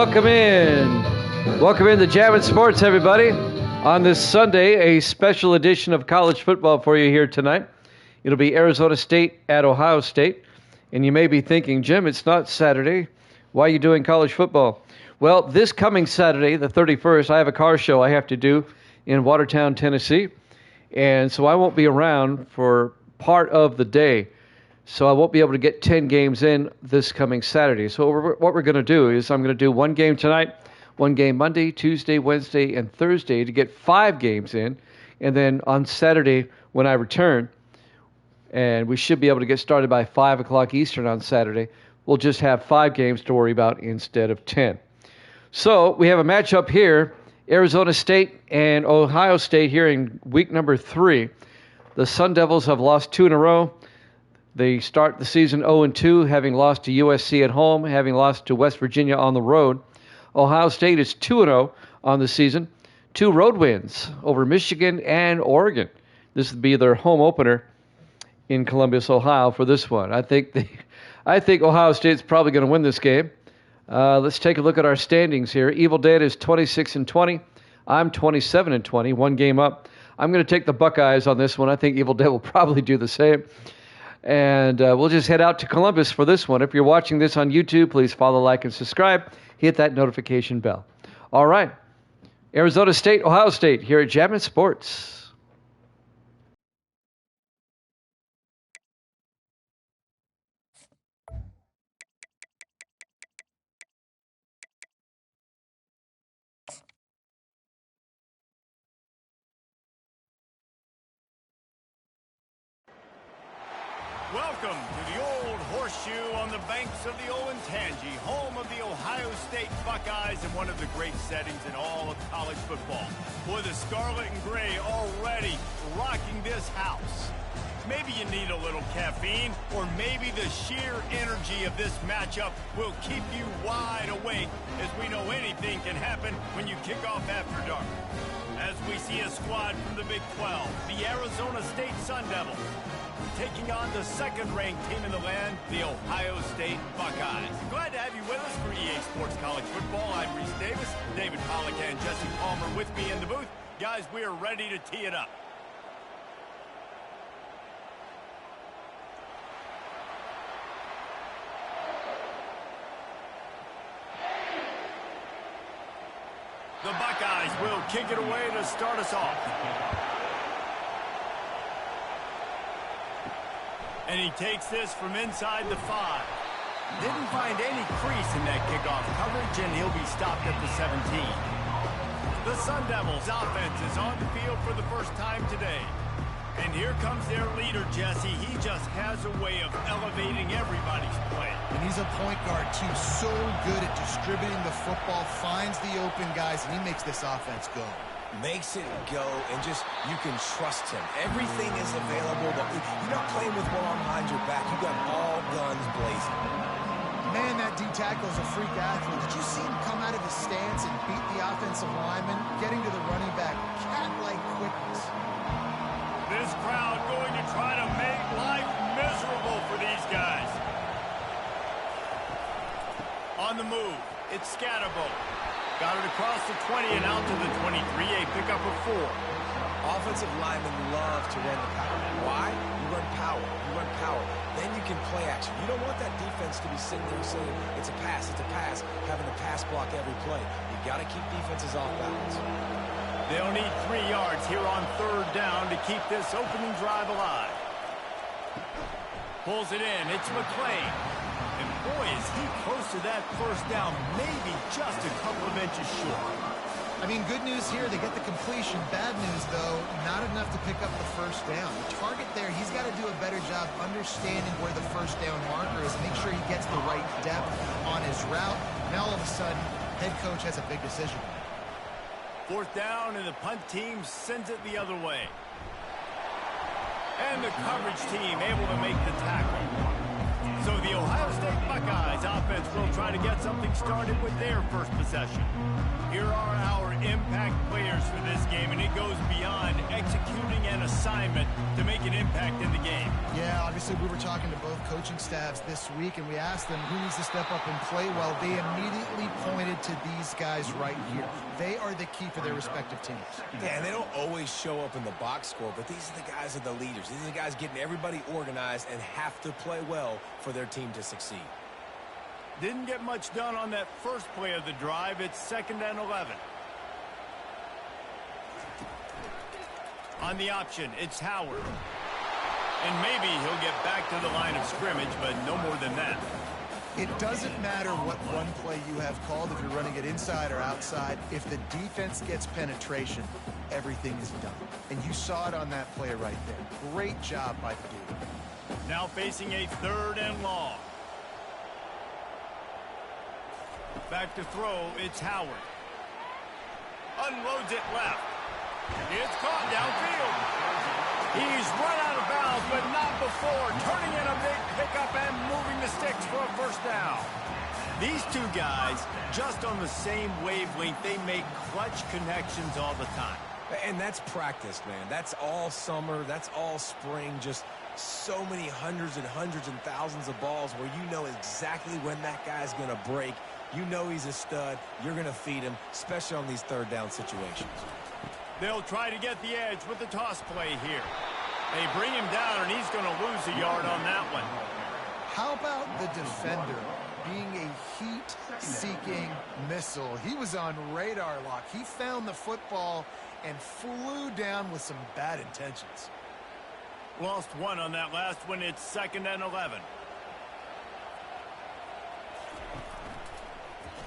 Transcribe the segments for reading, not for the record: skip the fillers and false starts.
welcome in. Welcome in to Jammin' Sports, everybody. On this Sunday, a special edition of college football for you here tonight. It'll be Arizona State at Ohio State. And you may be thinking, Jim, it's not Saturday. Why are you doing college football? Well, this coming Saturday, the 31st, I have a car show I have to do in Watertown, Tennessee. And so I won't be around for part of the day. So I won't be able to get 10 games in this coming Saturday. So what we're going to do is I'm going to do one game tonight, one game Monday, Tuesday, Wednesday, and Thursday to get 5 games in. And then on Saturday when I return, and we should be able to get started by 5 o'clock Eastern on Saturday, we'll just have 5 games to worry about instead of 10. So we have a matchup here, Arizona State and Ohio State here in week number 3. The Sun Devils have lost 2 in a row. They start the season 0-2, having lost to USC at home, having lost to West Virginia on the road. Ohio State is 2-0 on the season, 2 road wins over Michigan and Oregon. This will be their home opener in Columbus, Ohio for this one. I think Ohio State's probably going to win this game. Let's take a look at our standings here. Evil Dead is 26-20. I'm 27-20, one game up. I'm going to take the Buckeyes on this one. I think Evil Dead will probably do the same. And we'll just head out to Columbus for this one. If you're watching this on YouTube, please follow, like, and subscribe. Hit that notification bell. All right. Arizona State, Ohio State here at Jammin' Sports. Welcome to the Old Horseshoe on the banks of the Olentangy, home of the Ohio State Buckeyes and one of the great settings in all of college football. Boy, the Scarlet and Gray already rocking this house. Maybe you need a little caffeine, or maybe the sheer energy of this matchup will keep you wide awake, as we know anything can happen when you kick off after dark. As we see a squad from the Big 12, the Arizona State Sun Devils, taking on the second-ranked team in the land, the Ohio State Buckeyes. Glad to have you with us for EA Sports College Football. I'm Reese Davis, David Pollack and Jesse Palmer with me in the booth. Guys, we are ready to tee it up. The Buckeyes will kick it away to start us off. And he takes this from inside the 5. Didn't find any crease in that kickoff coverage, and he'll be stopped at the 17. The Sun Devils offense is on the field for the first time today. And here comes their leader, Jesse. He just has a way of elevating everybody's play. And he's a point guard, too. So good at distributing the football, finds the open guys, and he makes this offense go. Makes it go, and just, you can trust him. Everything is available. You're not playing with one arm behind your back. You got all guns blazing. Man, that D-tackle is a freak athlete. Did you see him come out of his stance and beat the offensive lineman, getting to the running back? Cat-like quickness. This crowd going to try to make life miserable for these guys. On the move, it's Scatterbo. Got it across the 20 and out to the 23, a pickup of 4. Offensive linemen love to run the power. Why? You run power. You run power. Then you can play action. You don't want that defense to be sitting there saying, it's a pass, having to pass block every play. You got to keep defenses off balance. They'll need 3 yards here on 3rd down to keep this opening drive alive. Pulls it in. It's McClain. And boy, is he close to that 1st down, maybe just a couple of inches short. I mean, good news here, they get the completion. Bad news, though, not enough to pick up the 1st down. The target there, he's got to do a better job understanding where the 1st down marker is, make sure he gets the right depth on his route. Now, all of a sudden, head coach has a big decision. 4th down, and the punt team sends it the other way. And the coverage team able to make the tackle. So the Ohio State Buckeyes offense will try to get something started with their first possession. Here are our impact players for this game, and it goes beyond executing an assignment to make an impact in the game. Yeah, obviously we were talking to both coaching staffs this week, and we asked them who needs to step up and play well. They immediately pointed to these guys right here. They are the key for their respective teams. Yeah, and they don't always show up in the box score, but these are the guys that are the leaders. These are the guys getting everybody organized and have to play well for their team to succeed. Didn't get much done on that first play of the drive. It's 2nd and 11. On the option, it's Howard. And maybe he'll get back to the line of scrimmage, but no more than that. It doesn't matter what run play you have called, if you're running it inside or outside. If the defense gets penetration, everything is done. And you saw it on that play right there. Great job by the dude. Now facing a 3rd and long. Back to throw, it's Howard. Unloads it left. It's caught downfield. He's run out of bounds, but not before turning in a big pickup and moving the sticks for a first down. These two guys, just on the same wavelength, they make clutch connections all the time. And that's practice, man. That's all summer. That's all spring. Just so many hundreds and thousands of balls where you know exactly when that guy's going to break. You know he's a stud. You're going to feed him, especially on these 3rd down situations. They'll try to get the edge with the toss play here. They bring him down, and he's going to lose a yard on that one. How about the defender being a heat-seeking missile? He was on radar lock. He found the football and flew down with some bad intentions. Lost one on that last one. It's 2nd and 11.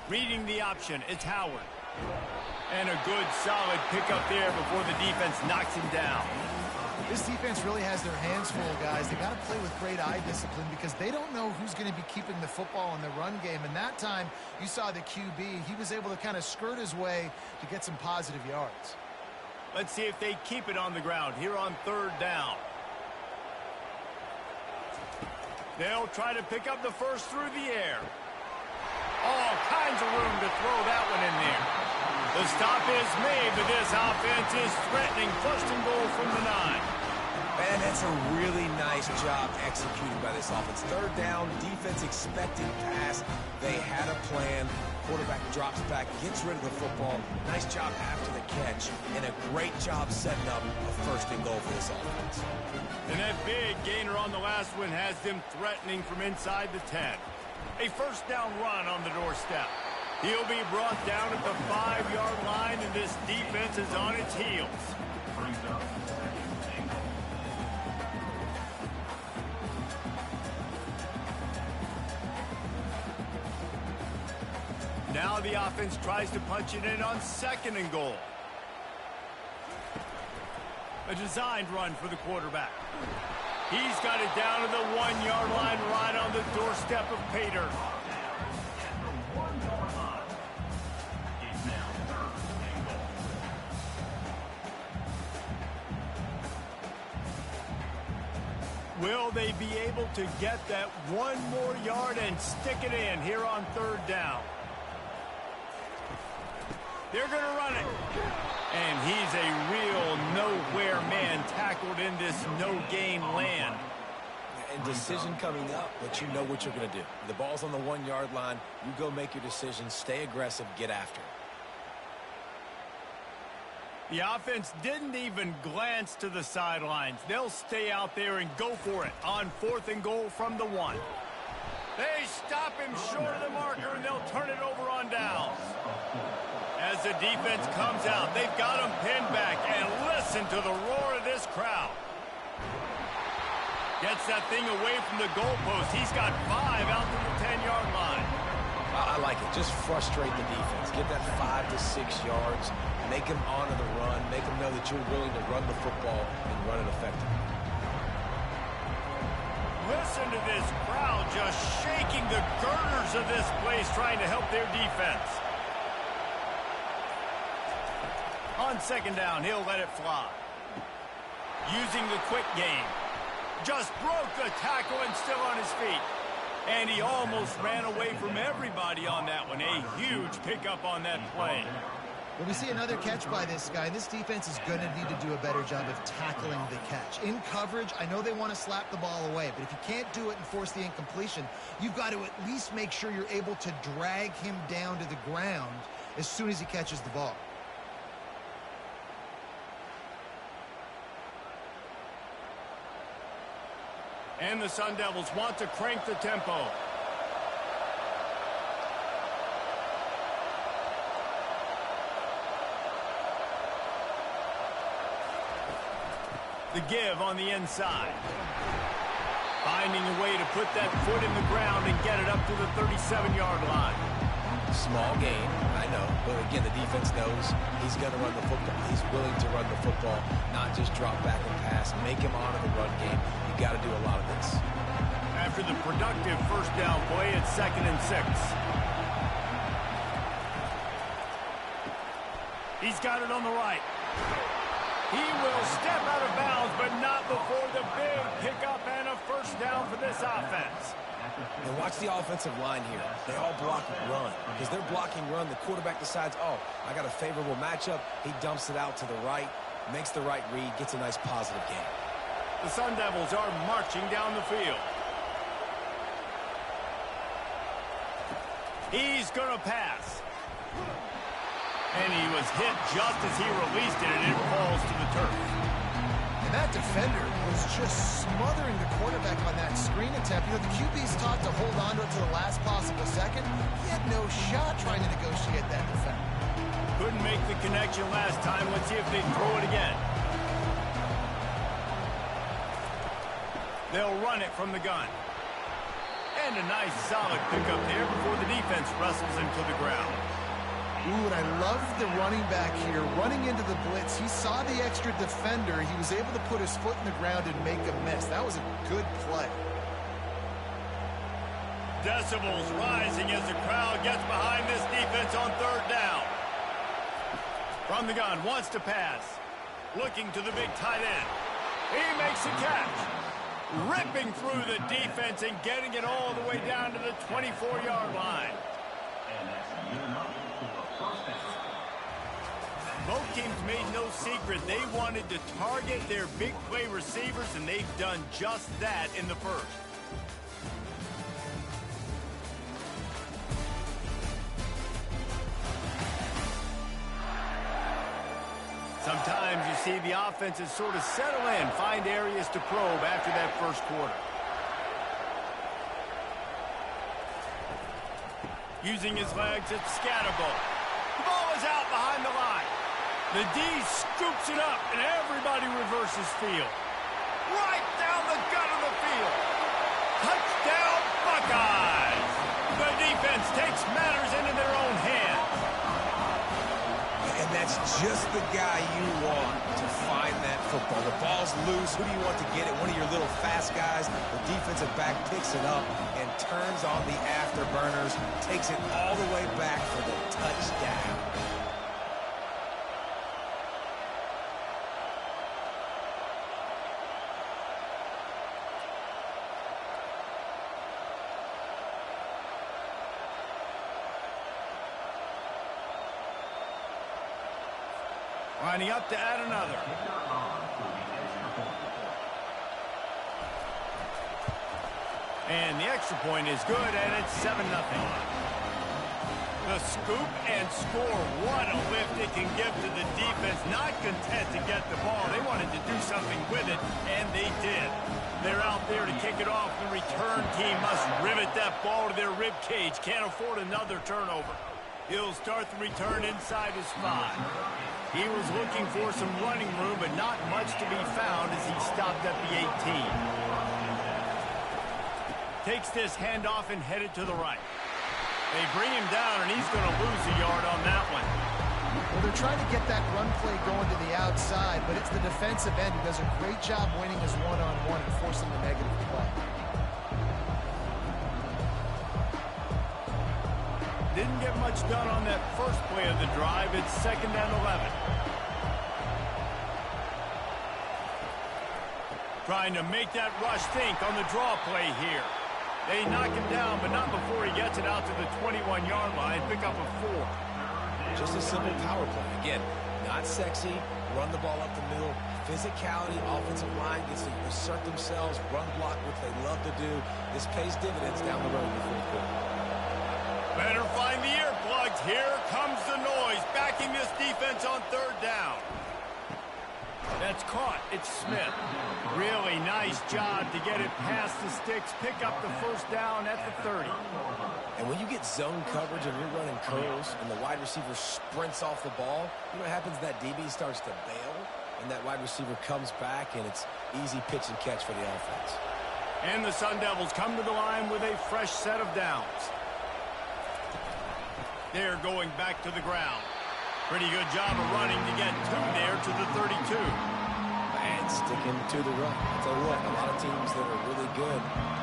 Reading the option, it's Howard. And a good, solid pickup there before the defense knocks him down. This defense really has their hands full, guys. They got to play with great eye discipline because they don't know who's going to be keeping the football in the run game. And that time, you saw the QB. He was able to kind of skirt his way to get some positive yards. Let's see if they keep it on the ground here on 3rd down. They'll try to pick up the first through the air. All kinds of room to throw that one in there. The stop is made, but this offense is threatening 1st and goal from the 9. Man, that's a really nice job executed by this offense. 3rd down, defense expecting pass. They had a plan. Quarterback drops back, gets rid of the football. Nice job after the catch, and a great job setting up a 1st and goal for this offense. And that big gainer on the last one has them threatening from inside the 10. A 1st down run on the doorstep. He'll be brought down at the 5-yard line, and this defense is on its heels. Now the offense tries to punch it in on 2nd and goal. A designed run for the quarterback. He's got it down to the 1-yard line right on the doorstep of Pater. Will they be able to get that one more yard and stick it in here on 3rd down? They're going to run it. And he's a real nowhere man tackled in this no-gain land. And decision coming up, but you know what you're going to do. The ball's on the 1-yard line. You go make your decision. Stay aggressive. Get after it. The offense didn't even glance to the sidelines. They'll stay out there and go for it on 4th and goal from the 1. They stop him short of the marker, and they'll turn it over on downs. As the defense comes out, they've got him pinned back, and listen to the roar of this crowd. Gets that thing away from the goalpost. He's got 5 out to the 10-yard line. I like it. Just frustrate the defense. Get that 5 to 6 yards. Make them honor the run. Make them know that you're willing to run the football and run it effectively. Listen to this crowd just shaking the girders of this place, trying to help their defense. On 2nd down, he'll let it fly. Using the quick game. Just broke the tackle and still on his feet. And he almost ran away from everybody on that one. A huge pickup on that play. When we see another catch by this guy, this defense is going to need to do a better job of tackling the catch. In coverage, I know they want to slap the ball away, but if you can't do it and force the incompletion, you've got to at least make sure you're able to drag him down to the ground as soon as he catches the ball. And the Sun Devils want to crank the tempo. The give on the inside. Finding a way to put that foot in the ground and get it up to the 37-yard line. Small gain, I know, but again, the defense knows he's going to run the football. He's willing to run the football, not just drop back and pass, make him honor the run game. You got to do a lot of this. After the productive first down play, it's 2nd and 6. He's got it on the right. He will step out of bounds, but not before the big pickup and a first down for this offense. And watch the offensive line here. They all block run. Because they're blocking run, the quarterback decides, oh, I got a favorable matchup. He dumps it out to the right, makes the right read, gets a nice positive gain. The Sun Devils are marching down the field. He's going to pass. And he was hit just as he released it, and it falls to the turf. And that defender was just smothering the quarterback on that screen attempt. You know, the QB's taught to hold on to it to the last possible second. He had no shot trying to negotiate that defender. Couldn't make the connection last time. Let's see if they throw it again. They'll run it from the gun. And a nice solid pickup there before the defense wrestles him to the ground. Ooh, and I love the running back here. Running into the blitz, he saw the extra defender. He was able to put his foot in the ground and make a miss. That was a good play. Decibels rising as the crowd gets behind this defense on 3rd down. From the gun, wants to pass. Looking to the big tight end. He makes a catch. Ripping through the defense and getting it all the way down to the 24-yard line. Both teams made no secret they wanted to target their big play receivers, and they've done just that in the first. Sometimes you see the offenses sort of settle in, find areas to probe after that first quarter. Using his legs, it's Scatterbo. The ball is out behind the line. The D scoops it up, and everybody reverses field. Right down the gut of the field. Touchdown, Buckeyes! The defense takes matters into their own hands. And that's just the guy you want to find that football. The ball's loose. Who do you want to get it? One of your little fast guys. The defensive back picks it up and turns on the afterburners, takes it all the way back for the touchdown. Lining up to add another. And the extra point is good, and it's 7-0. The scoop and score. What a lift it can give to the defense. Not content to get the ball. They wanted to do something with it, and they did. They're out there to kick it off. The return team must rivet that ball to their rib cage. Can't afford another turnover. He'll start the return inside his 5. He was looking for some running room, but not much to be found as he stopped at the 18. Takes this handoff and headed to the right. They bring him down, and he's going to lose a yard on that one. Well, they're trying to get that run play going to the outside, but it's the defensive end who does a great job winning his one-on-one and forcing the negative play. Didn't get much done on that first play of the drive. It's 2nd and 11. Trying to make that rush think on the draw play here. They knock him down, but not before he gets it out to the 21-yard line. Pick up a 4. Just a simple power play. Again, not sexy, run the ball up the middle. Physicality, offensive line gets to assert themselves, run block, which they love to do. This pays dividends down the road in the fourth quarter. Better find the earplugs. Here comes the noise, backing this defense on third down. That's caught. It's Smith. Really nice job to get it past the sticks, pick up the first down at the 30. And when you get zone coverage and you're running curls and the wide receiver sprints off the ball, you know what happens? That DB starts to bail, and that wide receiver comes back, and it's easy pitch and catch for the offense. And the Sun Devils come to the line with a fresh set of downs. They're going back to the ground. Pretty good job of running to get 2 there to the 32. And sticking to the run. I'll tell you what, a lot of teams that are really good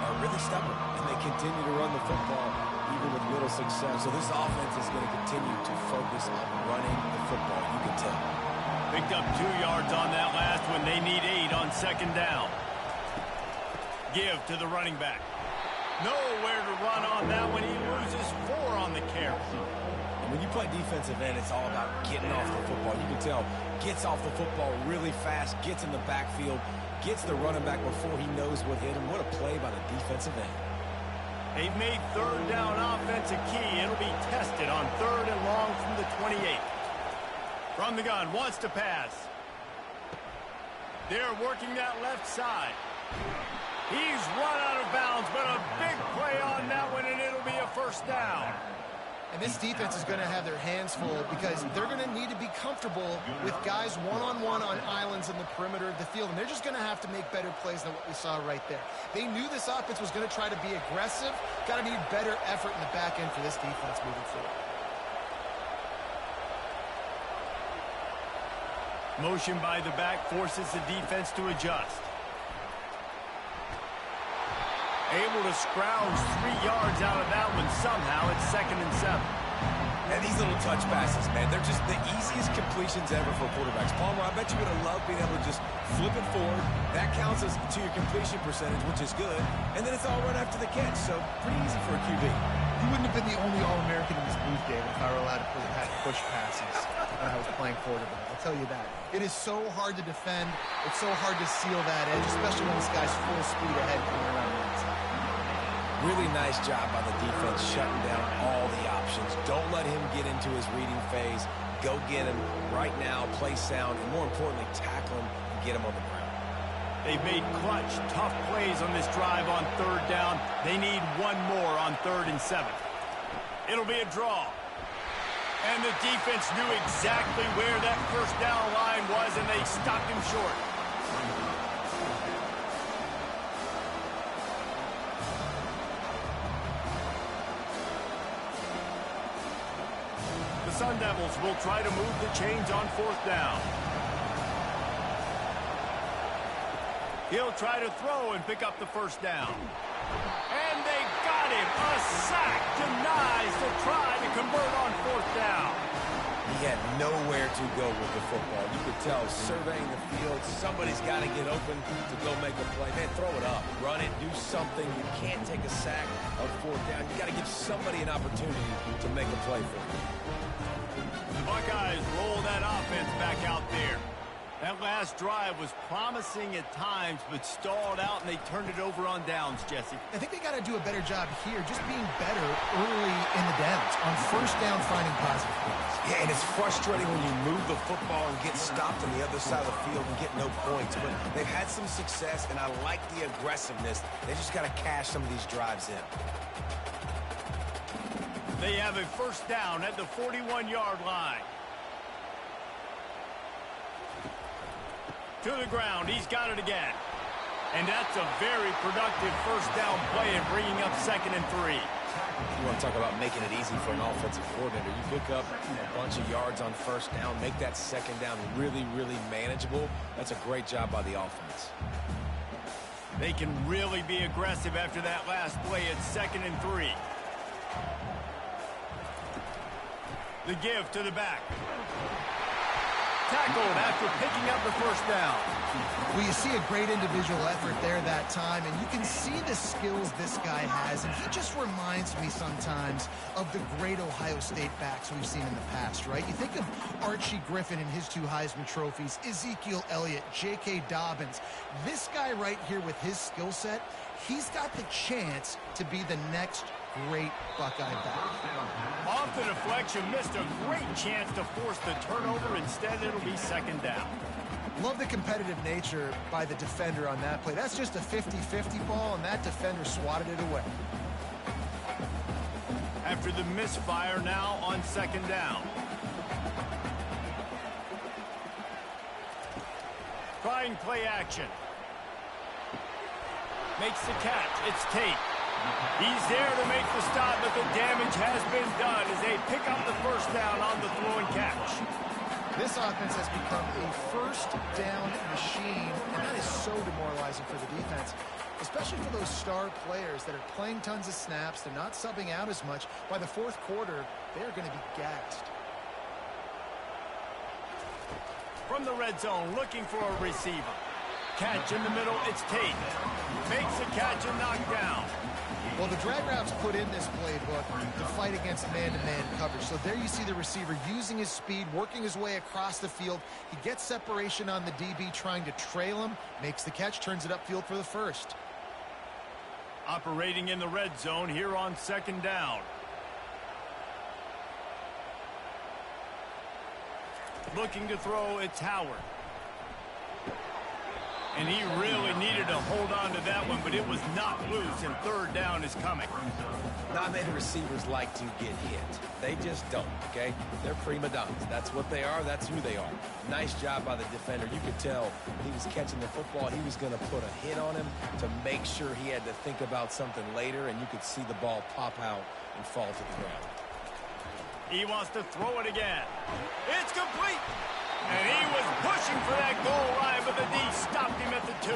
are really stubborn, and they continue to run the football even with little success. So this offense is going to continue to focus on running the football. You can tell. Picked up 2 yards on that last one. They need 8 on second down. Give to the running back. Nowhere to run on that one. He loses 4 on the carry. When you play defensive end, it's all about getting off the football. You can tell, gets off the football really fast, gets in the backfield, gets the running back before he knows what hit him. What a play by the defensive end. They've made third down offense a key. It'll be tested on 3rd and long from the 28. From the gun, wants to pass. They're working that left side. He's run out of bounds, but a big play on that one, and it'll be a first down. And this defense is going to have their hands full because they're going to need to be comfortable with guys one-on-one on islands in the perimeter of the field. And they're just going to have to make better plays than what we saw right there. They knew this offense was going to try to be aggressive. Got to need better effort in the back end for this defense moving forward. Motion by the back forces the defense to adjust. Able to scrounge 3 yards out of that one somehow. It's 2nd and 7. And these little touch passes, man, they're just the easiest completions ever for quarterbacks. Palmer, I bet you would have loved being able to just flip it forward. That counts as to your completion percentage, which is good. And then it's all run after the catch, so pretty easy for a QB. You wouldn't have been the only All-American in this booth, David, if I were allowed to push passes when I was playing quarterback. I'll tell you that. It is so hard to defend. It's so hard to seal that edge, especially when this guy's full speed ahead coming around the inside. Really nice job by the defense shutting down all the options. Don't let him get into his reading phase. Go get him right now, play sound, and more importantly, tackle him and get him on the ground. They've made clutch, tough plays on this drive on 3rd down. They need 1 more on 3rd and 7. It'll be a draw. And the defense knew exactly where that first down line was, and they stopped him short. The Sun Devils will try to move the chains on 4th down. He'll try to throw and pick up the first down. And they got him. A sack denies to try to convert on 4th down. He had nowhere to go with the football. You could tell, surveying the field, somebody's got to get open to go make a play. Man, throw it up. Run it. Do something. You can't take a sack on 4th down. You got to give somebody an opportunity to make a play for you. The Buckeyes roll that offense back out there. That last drive was promising at times, but stalled out, and they turned it over on downs, Jesse. I think they got to do a better job here, just being better early in the downs. On 1st down, finding positive plays. Yeah, and it's frustrating when you move the football and get stopped on the other side of the field and get no points. But they've had some success, and I like the aggressiveness. They just got to cash some of these drives in. They have a first down at the 41-yard line. To the ground, he's got it again. And that's a very productive first down play and bringing up 2nd and 3. You want to talk about making it easy for an offensive coordinator. You pick up a bunch of yards on 1st down, make that 2nd down really, really manageable. That's a great job by the offense. They can really be aggressive after that last play at 2nd and 3. The give to the back. tackled after picking up the first down. Well, you see a great individual effort there that time, and you can see the skills this guy has, and he just reminds me sometimes of the great Ohio State backs we've seen in the past, right? You think of Archie Griffin and his 2 Heisman trophies, Ezekiel Elliott, J.K. Dobbins. This guy right here with his skill set, he's got the chance to be the next great Buckeye back. Off the deflection, missed a great chance to force the turnover. Instead, it'll be second down. Love the competitive nature by the defender on that play. That's just a 50-50 ball, and that defender swatted it away. After the misfire, now on second down. Trying play action. Makes the catch. It's Tate. He's there to make the stop, but the damage has been done as they pick up the first down on the throw and catch. This offense has become a first down machine, and that is so demoralizing for the defense, especially for those star players that are playing tons of snaps. They're not subbing out as much. By the fourth quarter, they're going to be gassed. From the red zone, looking for a receiver. Catch in the middle, it's Tate. Makes the catch and knocked down. Well, the drag routes put in this playbook to fight against man-to-man coverage. So there you see the receiver using his speed, working his way across the field. He gets separation on the DB, trying to trail him, makes the catch, turns it upfield for the first. Operating in the red zone here on second down. Looking to throw, it's Howard. And he really needed to hold on to that one, but it was not loose, and third down is coming. Not many receivers like to get hit. They just don't, okay? They're prima donnas. That's what they are. That's who they are. Nice job by the defender. You could tell he was catching the football. He was going to put a hit on him to make sure he had to think about something later, and you could see the ball pop out and fall to the ground. He wants to throw it again. It's complete. And he was pushing for that goal line, but the D stopped him at the 2.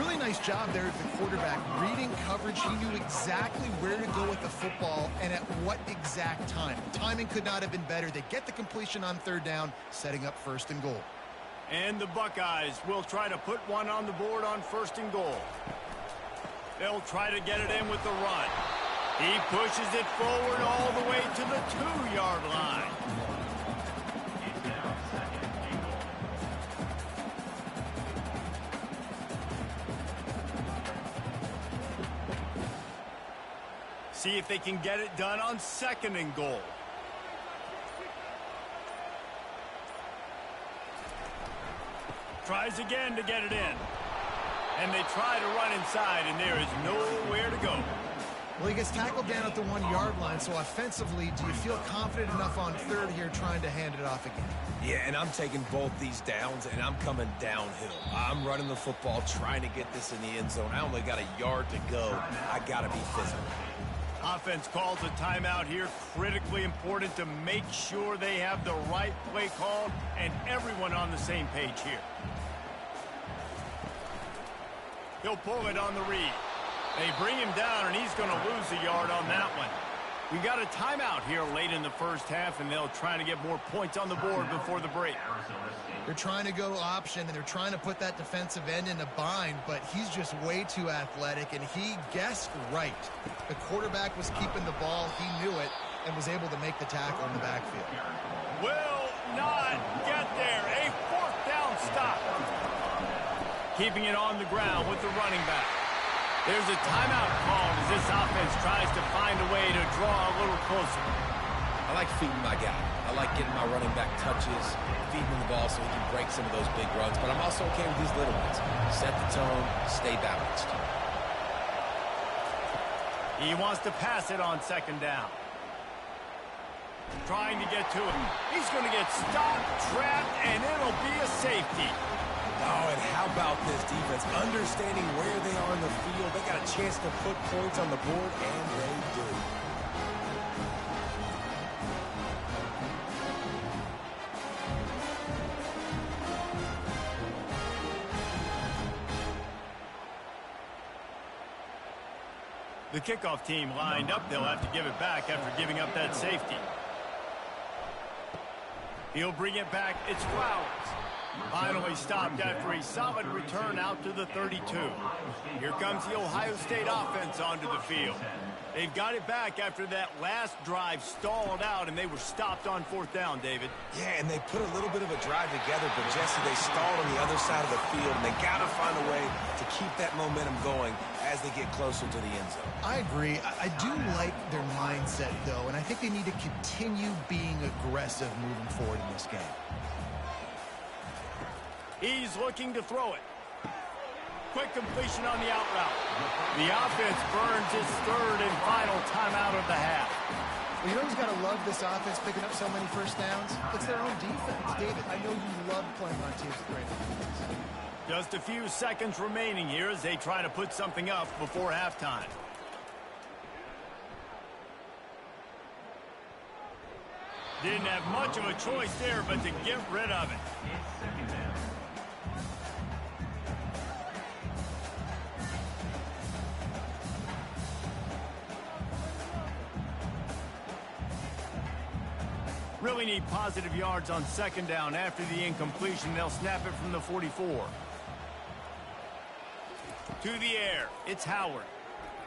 Really nice job there at the quarterback. Reading coverage, he knew exactly where to go with the football and at what exact time. The timing could not have been better. They get the completion on third down, setting up first and goal. And the Buckeyes will try to put one on the board on first and goal. They'll try to get it in with the run. He pushes it forward all the way to the 2-yard line. See if they can get it done on second and goal. Tries again to get it in. And they try to run inside, and there is nowhere to go. Well, he gets tackled down at the 1-yard line, so offensively, do you feel confident enough on third here trying to hand it off again? Yeah, and I'm taking both these downs, and I'm coming downhill. I'm running the football, trying to get this in the end zone. I only got a yard to go. I got to be physical. Offense calls a timeout here. Critically important to make sure they have the right play called and everyone on the same page here. He'll pull it on the read. They bring him down, and he's going to lose a yard on that one. We got a timeout here late in the first half, and they'll try to get more points on the board before the break. They're trying to go option, and they're trying to put that defensive end in a bind, but he's just way too athletic, and he guessed right. The quarterback was keeping the ball. He knew it and was able to make the tackle in the backfield. Will not get there. A fourth down stop. Keeping it on the ground with the running back. There's a timeout called as this offense tries to find a way to draw a little closer. I like feeding my guy. I like getting my running back touches, feeding him the ball so he can break some of those big runs. But I'm also okay with these little ones. Set the tone, stay balanced. He wants to pass it on second down. Trying to get to it. He's going to get stopped, trapped, and it'll be a safety. Oh, and how about this defense? Understanding where they are in the field. They got a chance to put points on the board, and they do. The kickoff team lined up. They'll have to give it back after giving up that safety. He'll bring it back. It's Flowers. Finally stopped after a solid return out to the 32. Here comes the Ohio State offense onto the field. They've got it back after that last drive stalled out, and they were stopped on 4th down, David. Yeah, and they put a little bit of a drive together, but Jesse, they stalled on the other side of the field, and they got to find a way to keep that momentum going as they get closer to the end zone. I agree. I do like their mindset, though, and I think they need to continue being aggressive moving forward in this game. He's looking to throw it. Quick completion on the out route. The offense burns its 3rd and final timeout of the half. Well, you know who's got to love this offense picking up so many first downs? It's their own defense. David, I know you love playing on teams with great defense. Just a few seconds remaining here as they try to put something up before halftime. Didn't have much of a choice there, but to get rid of it. Really need positive yards on 2nd down. After the incompletion, they'll snap it from the 44. To the air, it's Howard.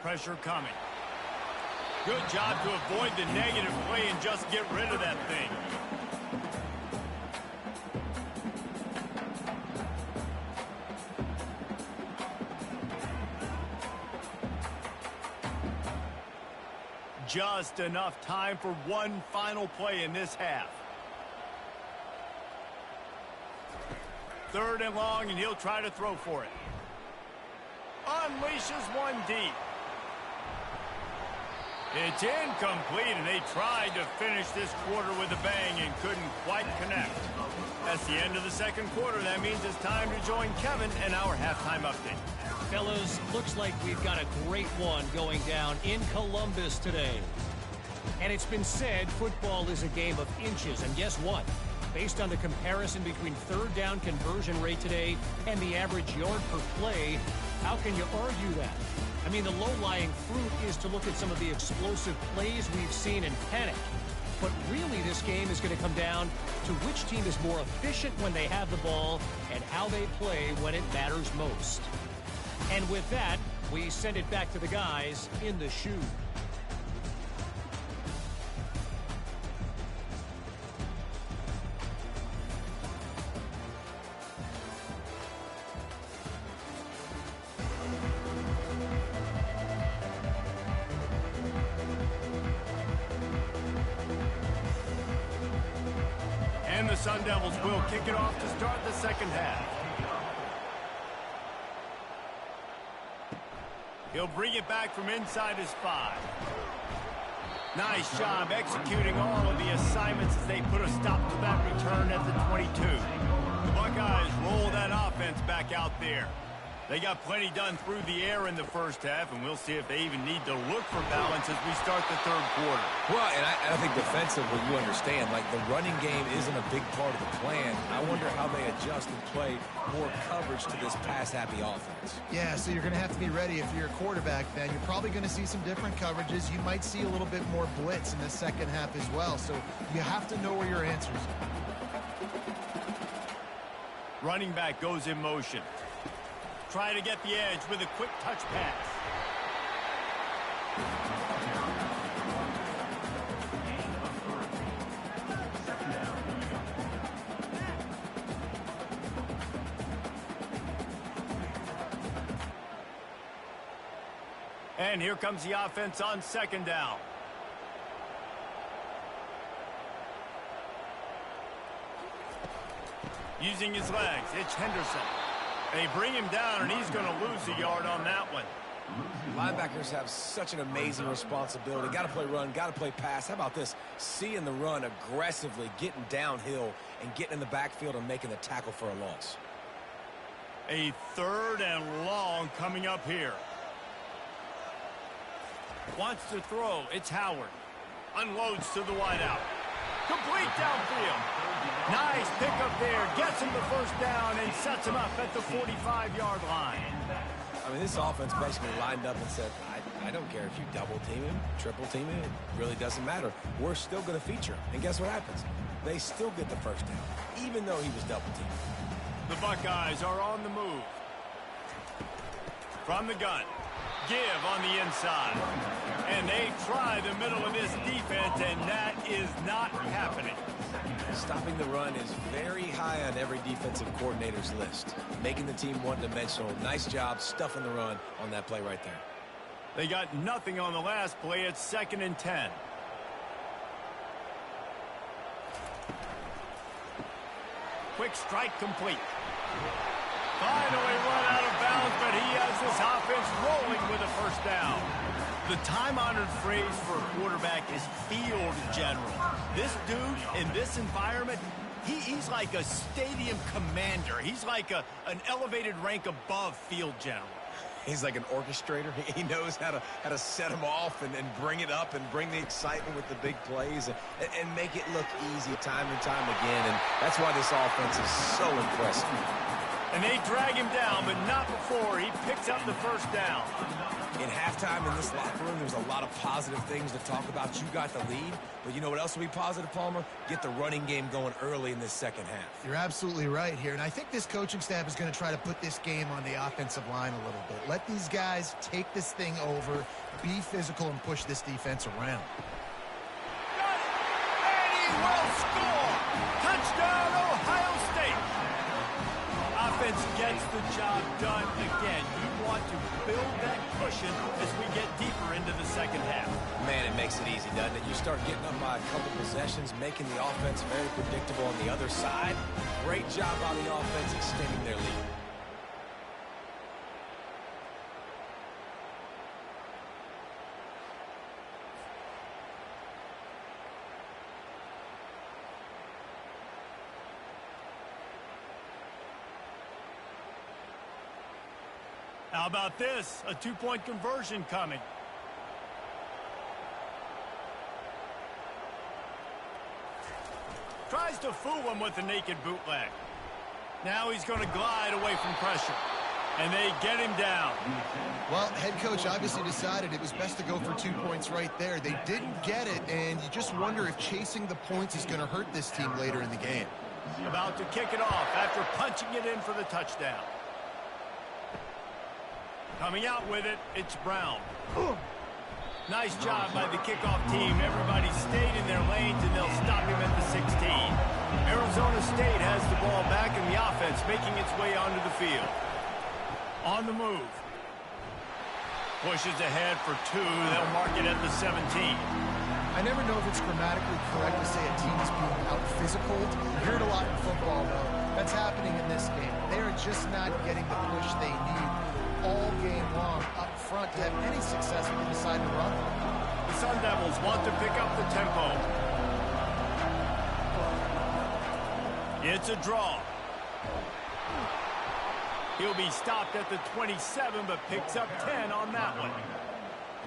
Pressure coming. Good job to avoid the negative play and just get rid of that thing. Just enough time for one final play in this half. 3rd and long, and he'll try to throw for it. Unleashes one deep. It's incomplete, and they tried to finish this quarter with a bang and couldn't quite connect. That's the end of the 2nd quarter. That means it's time to join Kevin and our halftime update. Fellas, looks like we've got a great one going down in Columbus today. And it's been said football is a game of inches. And guess what? Based on the comparison between 3rd down conversion rate today and the average yard per play, how can you argue that? I mean, the low-lying fruit is to look at some of the explosive plays we've seen and panic. But really, this game is going to come down to which team is more efficient when they have the ball and how they play when it matters most. And with that, we send it back to the guys in the shoe. And the Sun Devils will kick it off to start the 2nd half. He'll bring it back from inside his 5. Nice job executing all of the assignments as they put a stop to that return at the 22. The Buckeyes roll that offense back out there. They got plenty done through the air in the 1st half, and we'll see if they even need to look for balance as we start the 3rd quarter. Well, and I think defensively, you understand, like the running game isn't a big part of the plan. I wonder how they adjust and play more coverage to this pass-happy offense. Yeah, so you're going to have to be ready if you're a quarterback then. You're probably going to see some different coverages. You might see a little bit more blitz in the 2nd half as well, so you have to know where your answers are. Running back goes in motion. Try to get the edge with a quick touch pass. And here comes the offense on 2nd down. Using his legs, it's Henderson. They bring him down, and he's going to lose a yard on that one. Linebackers have such an amazing responsibility. Got to play run, got to play pass. How about this? Seeing the run aggressively, getting downhill, and getting in the backfield and making the tackle for a loss. A 3rd and long coming up here. Wants to throw. It's Howard. Unloads to the wideout. Complete downfield. Nice pickup there. Gets him the 1st down and sets him up at the 45-yard line. I mean, this offense basically lined up and said, I don't care if you double team him, triple team him. It really doesn't matter. We're still going to feature him. And guess what happens? They still get the first down, even though he was double teamed. The Buckeyes are on the move. From the gun. Give on the inside. And they try the middle of this defense, and that is not happening. Stopping the run is very high on every defensive coordinator's list. Making the team one-dimensional. Nice job stuffing the run on that play right there. They got nothing on the last play. It's 2nd and 10. Quick strike complete. Finally run out of bounds, but he has this offense rolling with a first down. The time-honored phrase for a quarterback is field general. This dude in this environment, he's like a stadium commander. He's like an elevated rank above field general. He's like an orchestrator. He knows how to set them off and bring it up and bring the excitement with the big plays and make it look easy time and time again. And that's why this offense is so impressive. And they drag him down, but not before he picks up the first down. In halftime in this locker room, there's a lot of positive things to talk about. You got the lead, but you know what else will be positive, Palmer? Get the running game going early in this second half. You're absolutely right here, and I think this coaching staff is going to try to put this game on the offensive line a little bit. Let these guys take this thing over, be physical, and push this defense around. Got it! And he will score! Touchdown, Ohio State! Offense gets the job done again. You want to build that cushion as we get deeper into the second half. Man, it makes it easy, doesn't it? You start getting up by a couple possessions, making the offense very predictable on the other side. Great job on the offense extending their lead. How about this? A two-point conversion coming. Tries to fool him with a naked bootleg. Now he's going to glide away from pressure. And they get him down. Well, head coach obviously decided it was best to go for 2 points right there. They didn't get it, and you just wonder if chasing the points is going to hurt this team later in the game. About to kick it off after punching it in for the touchdown. Coming out with it, it's Brown. Nice job by the kickoff team. Everybody stayed in their lanes, and they'll stop him at the 16. Arizona State has the ball back, and the offense making its way onto the field. On the move. Pushes ahead for 2. They'll mark it at the 17. I never know if it's grammatically correct to say a team is being out-physical. You hear it a lot in football, though. That's happening in this game. They are just not getting the push they need all game long up front to have any success when they decide to run. The Sun Devils want to pick up the tempo. It's a draw. He'll be stopped at the 27, but picks up 10 on that one.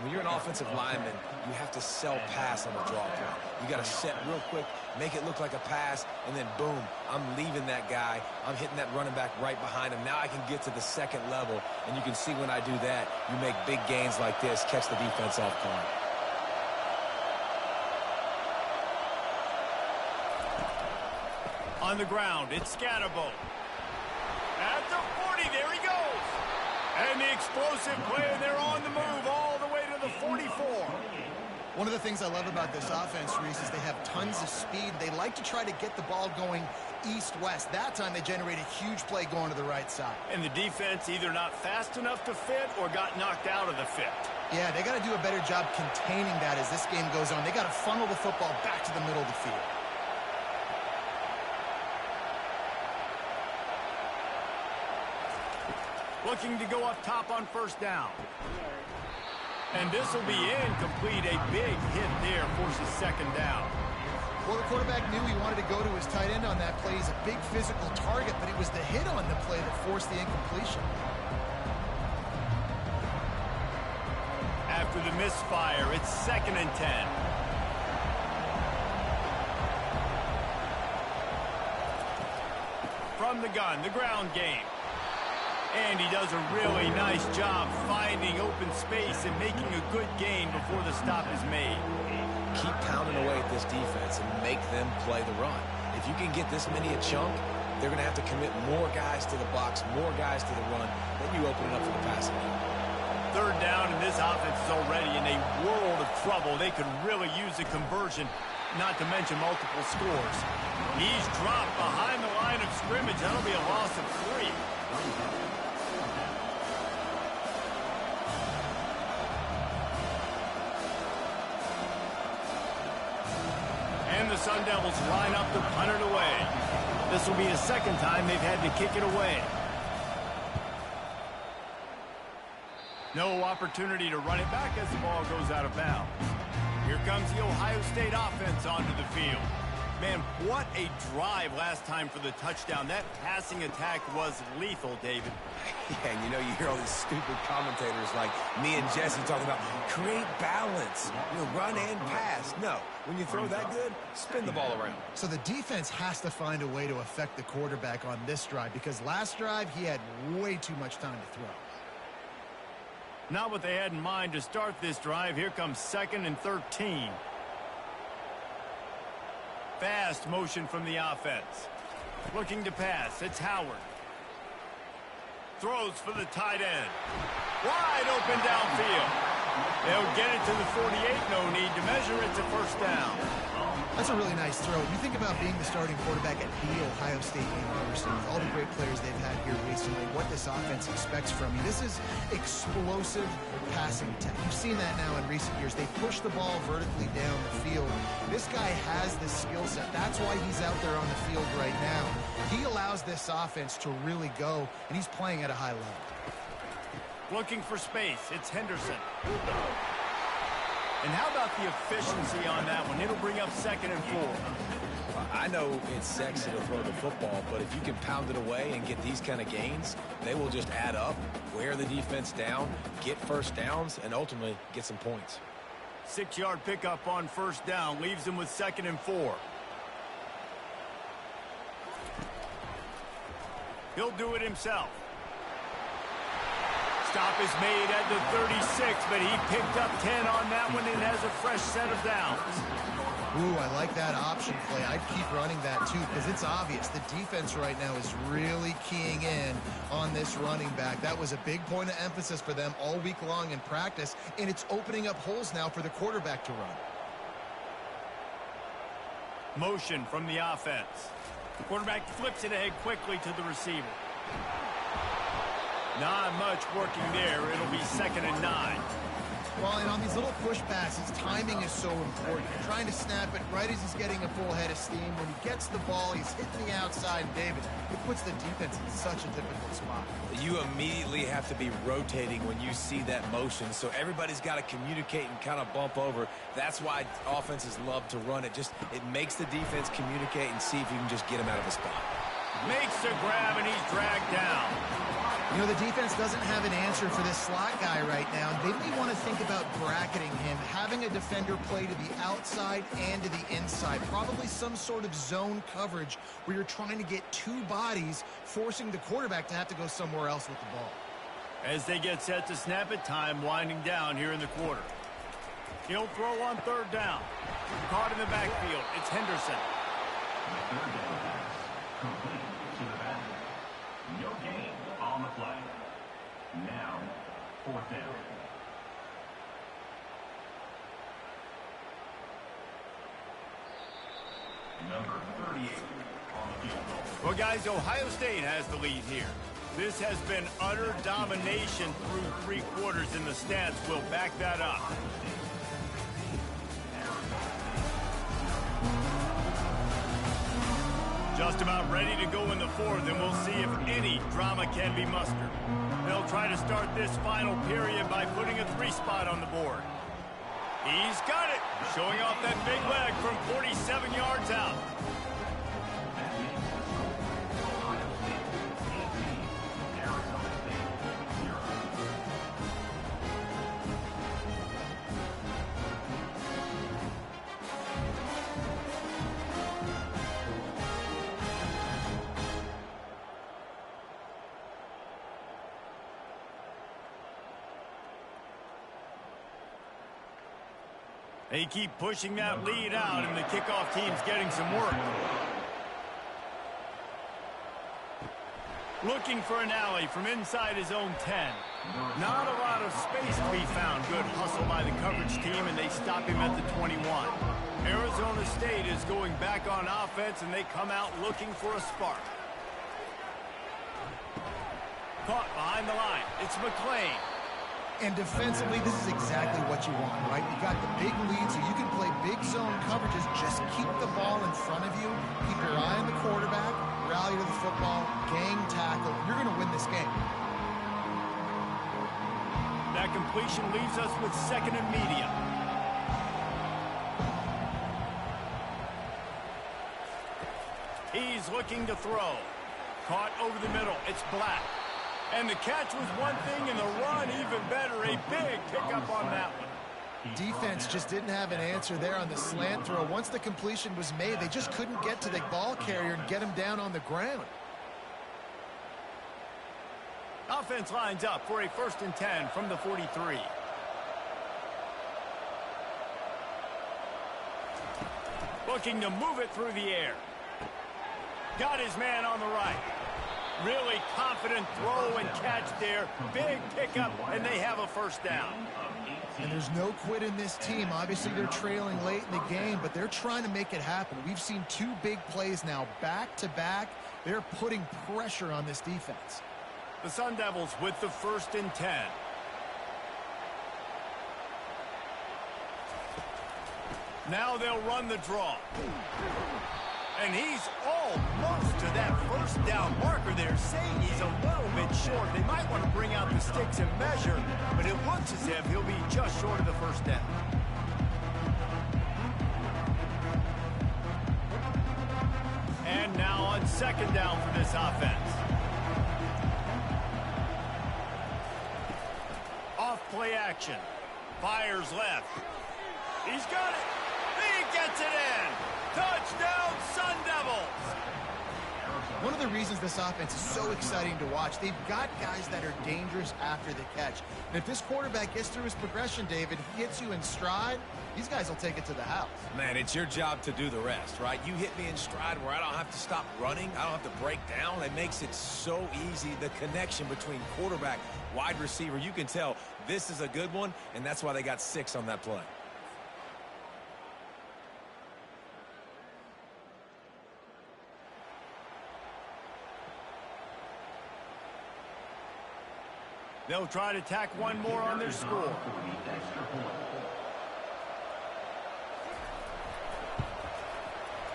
When you're an offensive lineman, you have to sell pass on the draw play. You got to set real quick, make it look like a pass, and then boom, I'm leaving that guy. I'm hitting that running back right behind him. Now I can get to the second level, and you can see when I do that, you make big gains like this, catch the defense off guard. On the ground, it's Scatterbo. At the 40, there he goes. And the explosive play, and they're on the move all the way to the 44. One of the things I love about this offense, Reese, is they have tons of speed. They like to try to get the ball going east-west. That time they generate a huge play going to the right side. And the defense either not fast enough to fit or got knocked out of the fit. Yeah, they got to do a better job containing that as this game goes on. They got to funnel the football back to the middle of the field. Looking to go up top on first down. And this will be incomplete. A big hit there forces second down. Well, the quarterback knew he wanted to go to his tight end on that play. He's a big physical target, but it was the hit on the play that forced the incompletion. After the misfire, it's 2nd and 10. From the gun, the ground game. And he does a really nice job finding open space and making a good gain before the stop is made. Keep pounding away at this defense and make them play the run. If you can get this many a chunk, they're going to have to commit more guys to the box, more guys to the run, then you open it up for the passing game. Third down, and this offense is already in a world of trouble. They could really use a conversion, not to mention multiple scores. He's dropped behind the line of scrimmage. That'll be a loss of 3. And the Sun Devils line up to punt it away. This will be the second time they've had to kick it away. No opportunity to run it back as the ball goes out of bounds. Here comes the Ohio State offense onto the field. Man, what a drive last time for the touchdown. That passing attack was lethal, David. Yeah, and you know, you hear all these stupid commentators like me and Jesse talking about create balance, run and pass. No, when you throw that good, spin the ball around. So the defense has to find a way to affect the quarterback on this drive because last drive he had way too much time to throw. Not what they had in mind to start this drive. Here comes 2nd and 13. Fast motion from the offense. Looking to pass. It's Howard. Throws for the tight end. Wide open downfield. They'll get it to the 48. No need to measure it to first down. That's a really nice throw. You think about being the starting quarterback at the Ohio State University with all the great players they've had here recently, what this offense expects from you. This is explosive passing attack. You've seen that now in recent years. They push the ball vertically down the field. This guy has the skill set. That's why he's out there on the field right now. He allows this offense to really go, and he's playing at a high level. Looking for space. It's Henderson. And how about the efficiency on that one? It'll bring up 2nd and 4. I know it's sexy to throw the football, but if you can pound it away and get these kind of gains, they will just add up, wear the defense down, get first downs, and ultimately get some points. 6-yard pickup on first down leaves them with 2nd and 4. He'll do it himself. Stop is made at the 36, but he picked up 10 on that one and has a fresh set of downs. Ooh, I like that option play. I'd keep running that too because it's obvious the defense right now is really keying in on this running back. That was a big point of emphasis for them all week long in practice, and it's opening up holes now for the quarterback to run. Motion from the offense. The quarterback flips it ahead quickly to the receiver. Not much working there. It'll be 2nd and 9. Well, and on these little push passes, timing is so important. You're trying to snap it right as he's getting a full head of steam. When he gets the ball, he's hitting the outside. David, it puts the defense in such a difficult spot. You immediately have to be rotating when you see that motion, so everybody's got to communicate and kind of bump over. That's why offenses love to run it. It makes the defense communicate and see if you can just get him out of a spot. Makes the grab, and he's dragged down. You know, the defense doesn't have an answer for this slot guy right now. They may want to think about bracketing him, having a defender play to the outside and to the inside. Probably some sort of zone coverage where you're trying to get two bodies, forcing the quarterback to have to go somewhere else with the ball. As they get set to snap it, time winding down here in the quarter. He'll throw on 3rd down. Caught in the backfield. It's Henderson. No gain on the play. Now, 4th down. Number 38 on the field goal. Well, guys, Ohio State has the lead here. This has been utter domination through 3 quarters, and the stats will back that up. Just about ready to go in the 4th, and we'll see if any drama can be mustered. They'll try to start this final period by putting a 3 spot on the board. He's got it, showing off that big leg from 47 yards out. They keep pushing that lead out, and the kickoff team's getting some work. Looking for an alley from inside his own 10. Not a lot of space to be found. Good hustle by the coverage team, and they stop him at the 21. Arizona State is going back on offense, and they come out looking for a spark. Caught behind the line. It's McClain. And defensively, this is exactly what you want, right? You got the big lead, so you can play big zone coverages. Just keep the ball in front of you. Keep your eye on the quarterback. Rally to the football. Gang tackle. You're going to win this game. That completion leaves us with second and medium. He's looking to throw. Caught over the middle. It's Black. And the catch was one thing, and the run even better. A big pickup on that one. Defense just didn't have an answer there on the slant throw. Once the completion was made, they just couldn't get to the ball carrier and get him down on the ground. Offense lines up for a 1st and 10 from the 43. Looking to move it through the air. Got his man on the right. Really confident throw and catch there. Big pickup, and they have a 1st down. And there's no quit in this team. Obviously, they're trailing late in the game, but they're trying to make it happen. We've seen 2 big plays now, back-to-back. They're putting pressure on this defense. The Sun Devils with the 1st and 10. Now they'll run the draw. And he's almost to that 1st down marker there, saying he's a little bit short. They might want to bring out the sticks and measure, but it looks as if he'll be just short of the 1st down. And now on 2nd down for this offense. Off play action. Fires left. He's got it. He gets it in. Touchdown, Sun Devils! One of the reasons this offense is so exciting to watch, they've got guys that are dangerous after the catch. And if this quarterback gets through his progression, David, he hits you in stride, these guys will take it to the house. Man, it's your job to do the rest, right? You hit me in stride where I don't have to stop running. I don't have to break down. It makes it so easy. The connection between quarterback, wide receiver, you can tell this is a good one, and that's why they got 6 on that play. They'll try to tack one more on their score.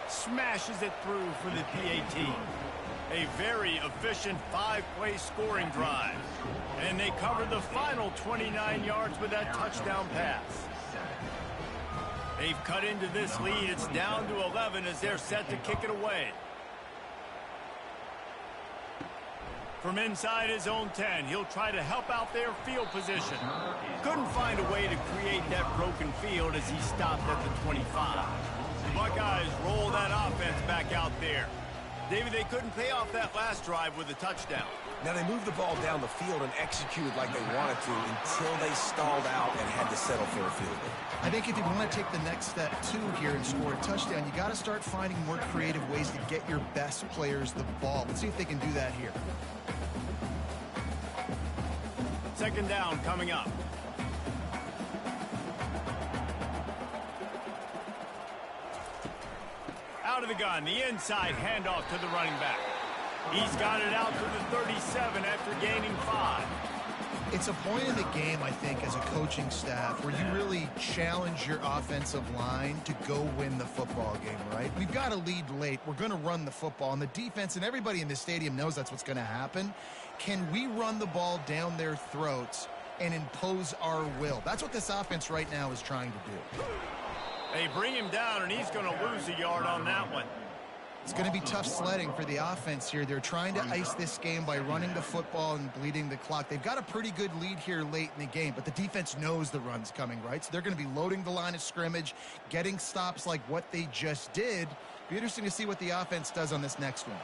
Smashes it through for the PAT. A very efficient 5-play scoring drive. And they cover the final 29 yards with that touchdown pass. They've cut into this lead. It's down to 11 as they're set to kick it away. From inside his own 10, he'll try to help out their field position. Couldn't find a way to create that broken field as he stopped at the 25. The Buckeyes roll that offense back out there. David, they couldn't pay off that last drive with a touchdown. Now, they moved the ball down the field and executed like they wanted to until they stalled out and had to settle for a field goal. I think if you want to take the next step, too, here and score a touchdown, you got to start finding more creative ways to get your best players the ball. Let's see if they can do that here. 2nd down coming up. Out of the gun, the inside handoff to the running back. He's got it out to the 37 after gaining 5. It's a point in the game, I think, as a coaching staff where you really challenge your offensive line to go win the football game, right? We've got to lead late. We're going to run the football. And the defense and everybody in the stadium knows that's what's going to happen. Can we run the ball down their throats and impose our will? That's what this offense right now is trying to do. They bring him down, and he's going to lose a yard on that one. It's going to be tough sledding for the offense here. They're trying to ice this game by running the football and bleeding the clock. They've got a pretty good lead here late in the game, but the defense knows the run's coming, right? So they're going to be loading the line of scrimmage, getting stops like what they just did. Be interesting to see what the offense does on this next one.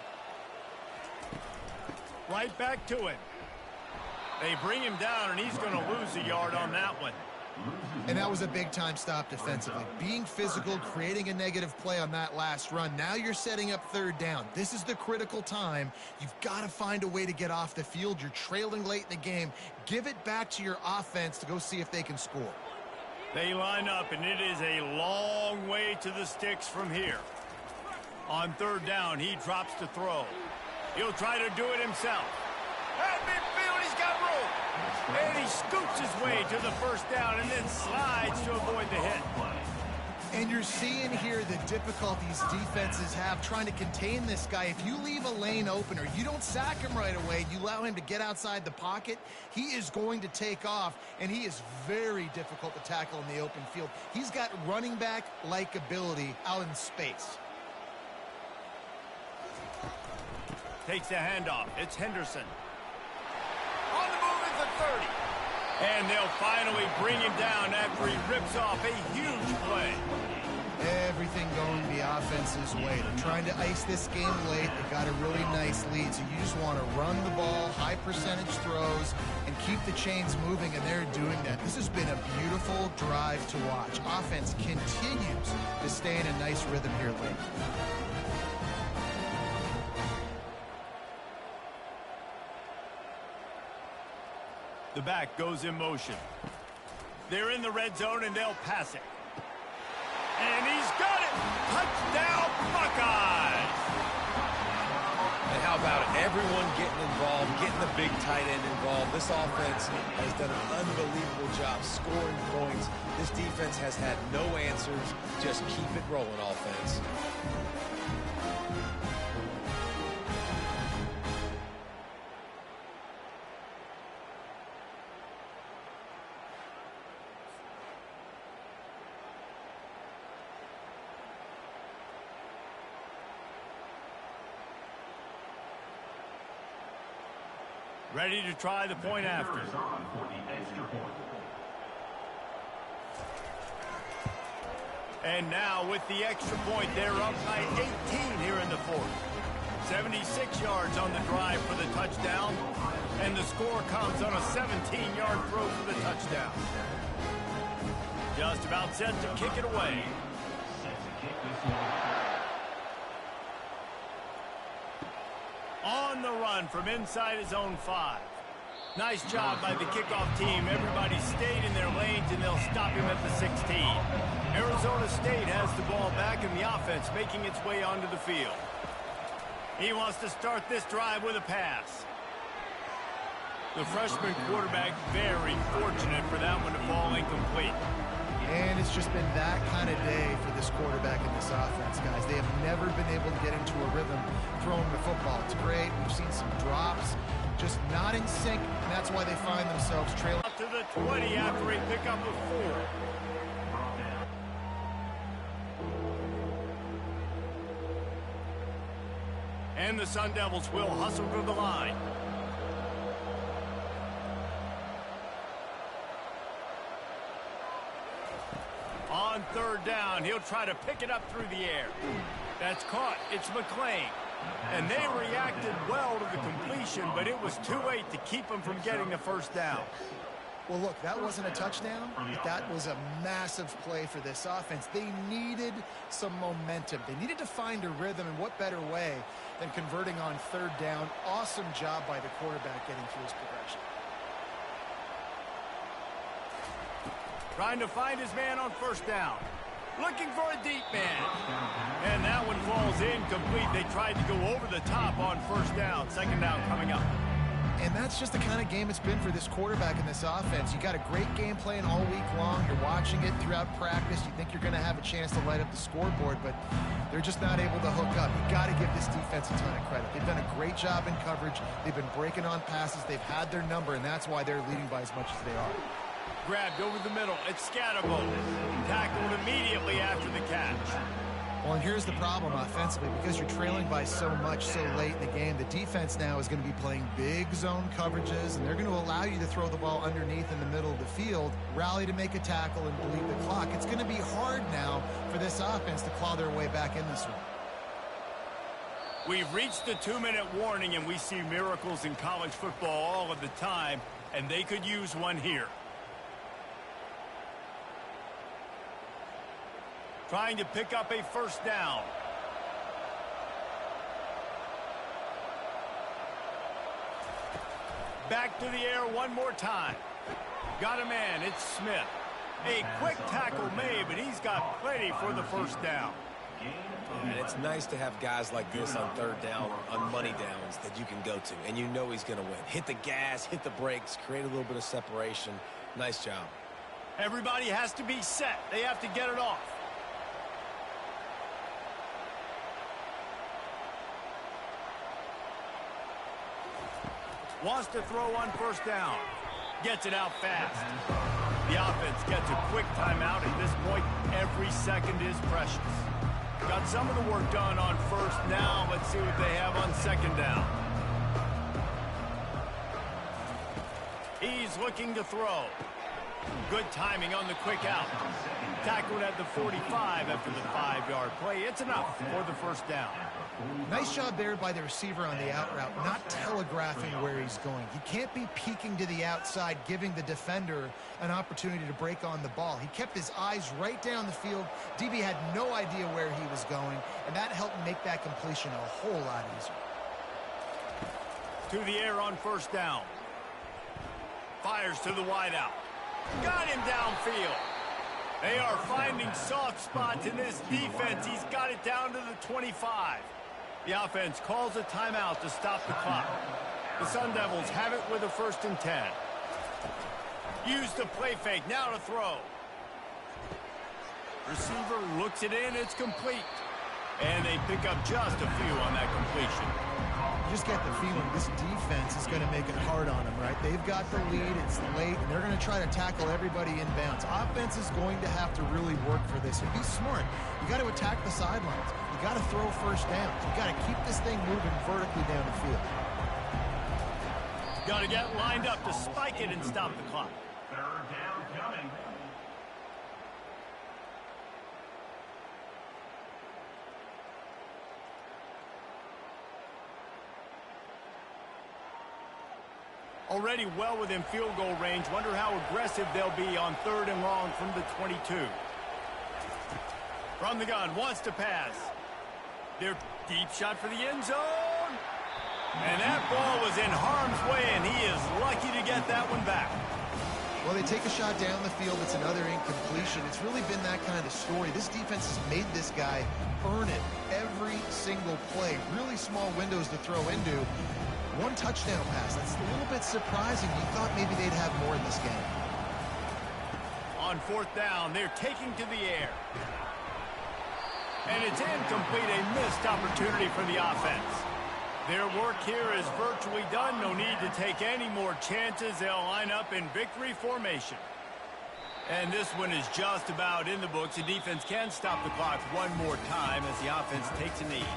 Right back to it. They bring him down, and he's going to lose a yard on that one. And that was a big-time stop defensively. Being physical, creating a negative play on that last run. Now you're setting up third down. This is the critical time. You've got to find a way to get off the field. You're trailing late in the game. Give it back to your offense to go see if they can score. They line up, and it is a long way to the sticks from here. On third down, he drops to throw. He'll try to do it himself. At midfield, he's got room. And he scoops his way to the first down and then slides to avoid the hit. And you're seeing here the difficulties defenses have trying to contain this guy. If you leave a lane open or you don't sack him right away, you allow him to get outside the pocket, he is going to take off, and he is very difficult to tackle in the open field. He's got running back-like ability out in space. Takes the handoff. It's Henderson. On the move at the 30. And they'll finally bring him down after he rips off a huge play. Everything going the offense's way. They're trying to ice this game late. They got a really nice lead, so you just want to run the ball, high percentage throws, and keep the chains moving, and they're doing that. This has been a beautiful drive to watch. Offense continues to stay in a nice rhythm here late. The back goes in motion. They're in the red zone, and they'll pass it. And he's got it! Touchdown, Buckeyes! And how about it? Everyone getting involved, getting the big tight end involved. This offense has done an unbelievable job scoring points. This defense has had no answers. Just keep it rolling, offense. Ready to try the point after. And now with the extra point, they're up by 18 here in the fourth. 76 yards on the drive for the touchdown. And the score comes on a 17-yard throw for the touchdown. Just about set to kick it away. On the run from inside his own 5. Nice job by the kickoff team. Everybody stayed in their lanes, and they'll stop him at the 16. Arizona State has the ball back, and the offense making its way onto the field. He wants to start this drive with a pass. The freshman quarterback very fortunate for that one to fall incomplete. And it's just been that kind of day for this quarterback and this offense, guys. They have never been able to get into a rhythm throwing the football. It's great. We've seen some drops, just not in sync, and that's why they find themselves trailing. Up to the 20 after a pickup of 4. And the Sun Devils will hustle to the line. On third down, he'll try to pick it up through the air. That's caught. It's McClain. And they reacted well to the completion, but it was too late to keep them from getting the first down. Well, look, that wasn't a touchdown, but that was a massive play for this offense. They needed some momentum. They needed to find a rhythm, and what better way than converting on third down. Awesome job by the quarterback getting through his progression. Trying to find his man on first down. Looking for a deep man. And that one falls incomplete. They tried to go over the top on first down. Second down coming up. And that's just the kind of game it's been for this quarterback and this offense. You got a great game plan all week long. You're watching it throughout practice. You think you're going to have a chance to light up the scoreboard, but they're just not able to hook up. You got to give this defense a ton of credit. They've done a great job in coverage. They've been breaking on passes. They've had their number, and that's why they're leading by as much as they are. Grabbed over the middle. It's Scatterbo. Tackled immediately after the catch. Well, and here's the problem offensively. Because you're trailing by so much so late in the game, the defense now is going to be playing big zone coverages, and they're going to allow you to throw the ball underneath in the middle of the field, rally to make a tackle, and bleed the clock. It's going to be hard now for this offense to claw their way back in this one. We've reached the 2-minute warning, and we see miracles in college football all of the time, and they could use one here. Trying to pick up a first down. Back to the air one more time. Got a man. It's Smith. A quick tackle made, but he's got plenty for the first down. And it's nice to have guys like this on third down, on money downs that you can go to, and you know he's going to win. Hit the gas, hit the brakes, create a little bit of separation. Nice job. Everybody has to be set. They have to get it off. Wants to throw on first down. Gets it out fast. The offense gets a quick timeout. At this point, every second is precious. Got some of the work done on first. Now let's see what they have on second down. He's looking to throw. Good timing on the quick out. Tackled at the 45 after the 5-yard play. It's enough for the first down. Nice job there by the receiver on the out route, not telegraphing where he's going. He can't be peeking to the outside, giving the defender an opportunity to break on the ball. He kept his eyes right down the field. DB had no idea where he was going, and that helped make that completion a whole lot easier. To the air on first down. Fires to the wideout. Got him downfield. They are finding soft spots in this defense. He's got it down to the 25. The offense calls a timeout to stop the clock. The Sun Devils have it with a 1st and 10. Used the play fake, now to throw. Receiver looks it in, it's complete. And they pick up just a few on that completion. You just get the feeling this defense is going to make it hard on them, right? They've got the lead, it's late, and they're going to try to tackle everybody inbounds. Offense is going to have to really work for this. And be smart. You got to attack the sidelines. You got to throw first downs. You got to keep this thing moving vertically down the field. Got to get lined up to spike it and stop the clock. Third down coming. Already well within field goal range. Wonder how aggressive they'll be on 3rd and long from the 22. From the gun, wants to pass. Their deep shot for the end zone. And that ball was in harm's way, and he is lucky to get that one back. Well, they take a shot down the field. It's another incompletion. It's really been that kind of story. This defense has made this guy earn it every single play. Really small windows to throw into. One touchdown pass. That's a little bit surprising. You thought maybe they'd have more in this game. On 4th down, they're taking to the air. And it's incomplete, a missed opportunity for the offense. Their work here is virtually done. No need to take any more chances. They'll line up in victory formation. And this one is just about in the books. The defense can stop the clock one more time as the offense takes a knee.